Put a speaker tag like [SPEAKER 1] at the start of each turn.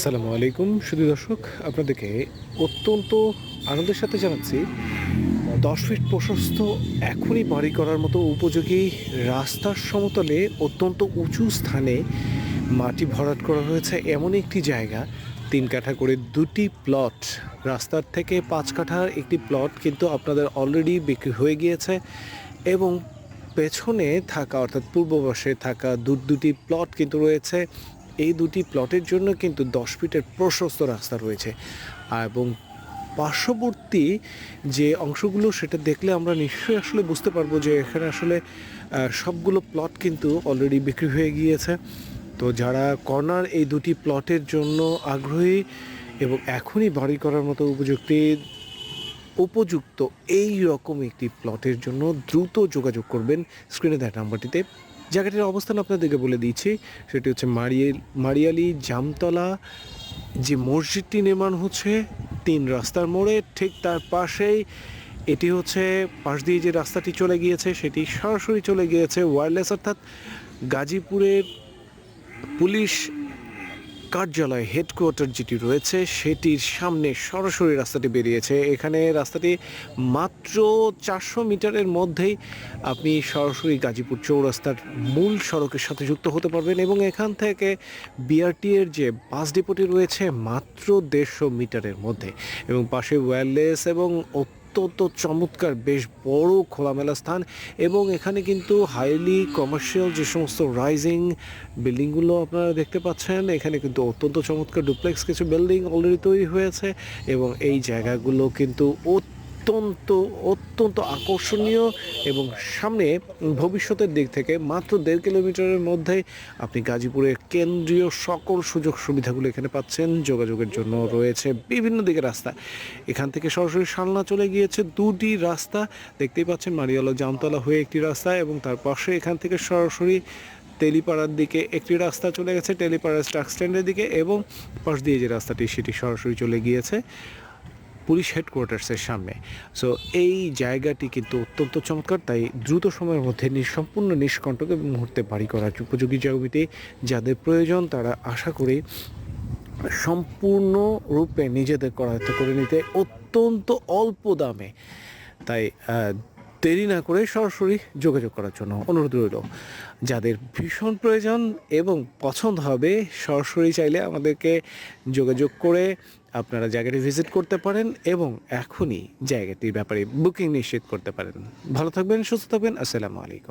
[SPEAKER 1] আসসালামু আলাইকুম সুধী দর্শক, আপনাদেরকে অত্যন্ত আনন্দের সাথে জানাচ্ছি 10 ফিট প্রশস্ত এখনই বাড়ি করার মতো উপযোগী রাস্তার সমতলে অত্যন্ত উঁচু স্থানে মাটি ভরাট করা হয়েছে এমন একটি জায়গা। 3 কাঠা করে দুটি প্লট, রাস্তার থেকে 5 কাঠার একটি প্লট কিন্তু আপনাদের অলরেডি বিক্রি হয়ে গিয়েছে এবং পেছনে থাকা অর্থাৎ পূর্ব পাশে থাকা দুটি প্লট কিন্তু রয়েছে। এই দুটি প্লটের জন্য কিন্তু 10 ফিটের প্রশস্ত রাস্তা রয়েছে এবং পার্শ্ববর্তী যে অংশগুলো সেটা দেখলে আমরা নিশ্চয়ই আসলে বুঝতে পারবো যে এখানে আসলে সবগুলো প্লট কিন্তু অলরেডি বিক্রি হয়ে গিয়েছে। তো যারা কর্নার এই দুটি প্লটের জন্য আগ্রহী এবং এখনই বাড়ি করার মতো উপযুক্ত এই রকম একটি প্লটের জন্য দ্রুত যোগাযোগ করবেন স্ক্রিনে দেওয়া নাম্বারটিতে। জায়গাটির অবস্থান আপনাদেরকে বলে দিচ্ছি, সেটি হচ্ছে মারিয়ালি জামতলা। যে মসজিদটি নির্মাণ হচ্ছে 3 রাস্তার মোড়ে, ঠিক তার পাশেই এটি হচ্ছে পাশ দিয়ে যে রাস্তাটি চলে গিয়েছে সেটি সরাসরি চলে গিয়েছে ওয়্যারলেস, অর্থাৎ গাজীপুরের পুলিশ কার্যালয় হেডকোয়ার্টার যেটি রয়েছে সেটির সামনে সরাসরি রাস্তাটি বেরিয়েছে। এখানে রাস্তাটি মাত্র 400 মিটারের মধ্যেই আপনি সরাসরি গাজীপুর চৌরাস্তার মূল সড়কের সাথে যুক্ত হতে পারবেন এবং এখান থেকে বিআরটি এর যে বাস ডিপোটি রয়েছে মাত্র 150 মিটারের মধ্যে, এবং পাশে ওয়্যারলেস এবং অত্যন্ত চমৎকার বেশ বড় খোলামেলা স্থান। এবং এখানে কিন্তু হাইলি কমার্শিয়াল যে সমস্ত রাইজিং বিল্ডিংগুলো আপনারা দেখতে পাচ্ছেন, এখানে কিন্তু অত্যন্ত চমৎকার ডুপ্লেক্স কিছু বিল্ডিং অলরেডি তৈরি হয়েছে এবং এই জায়গাগুলো কিন্তু অত্যন্ত অত্যন্ত আকর্ষণীয় এবং সামনে ভবিষ্যতের দিক থেকে মাত্র 1.5 কিলোমিটারের মধ্যে আপনি গাজীপুরের কেন্দ্রীয় সকল সুযোগ সুবিধাগুলো এখানে পাচ্ছেন। যোগাযোগের জন্য রয়েছে বিভিন্ন দিকে রাস্তা, এখান থেকে সরাসরি সালনা চলে গিয়েছে দুটি রাস্তা দেখতেই পাচ্ছেন, মারিয়ালা জামতলা হয়ে একটি রাস্তা এবং তার পাশে এখান থেকে সরাসরি তেলিপাড়ার দিকে একটি রাস্তা চলে গেছে, তেলিপাড়া ট্রাক স্ট্যান্ডের দিকে, এবং পাশ দিয়ে যে রাস্তাটি সেটি সরাসরি চলে গিয়েছে পুলিশ হেডকোয়ার্টার্সের সামনে। সো এই জায়গাটি কিন্তু অত্যন্ত চমৎকার, তাই দ্রুত সময়ের মধ্যে সম্পূর্ণ নিষ্কণ্টক এবং মুহূর্তে বাড়ি করার উপযোগী জমিতে যাদের প্রয়োজন তারা আশা করি সম্পূর্ণ রূপে নিজেদের করায়ত্ত করে নিতে অত্যন্ত অল্প দামে। তাই দেরি না করে সরাসরি যোগাযোগ করার জন্য অনুরোধ রইল। যাদের ভীষণ প্রয়োজন এবং পছন্দ হবে সরাসরি চাইলে আমাদেরকে যোগাযোগ করে আপনারা জায়গাটি ভিজিট করতে পারেন এবং এখনই জায়গাটির ব্যাপারে বুকিং নিশ্চিত করতে পারেন। ভালো থাকবেন, সুস্থ থাকবেন। আসসালামু আলাইকুম।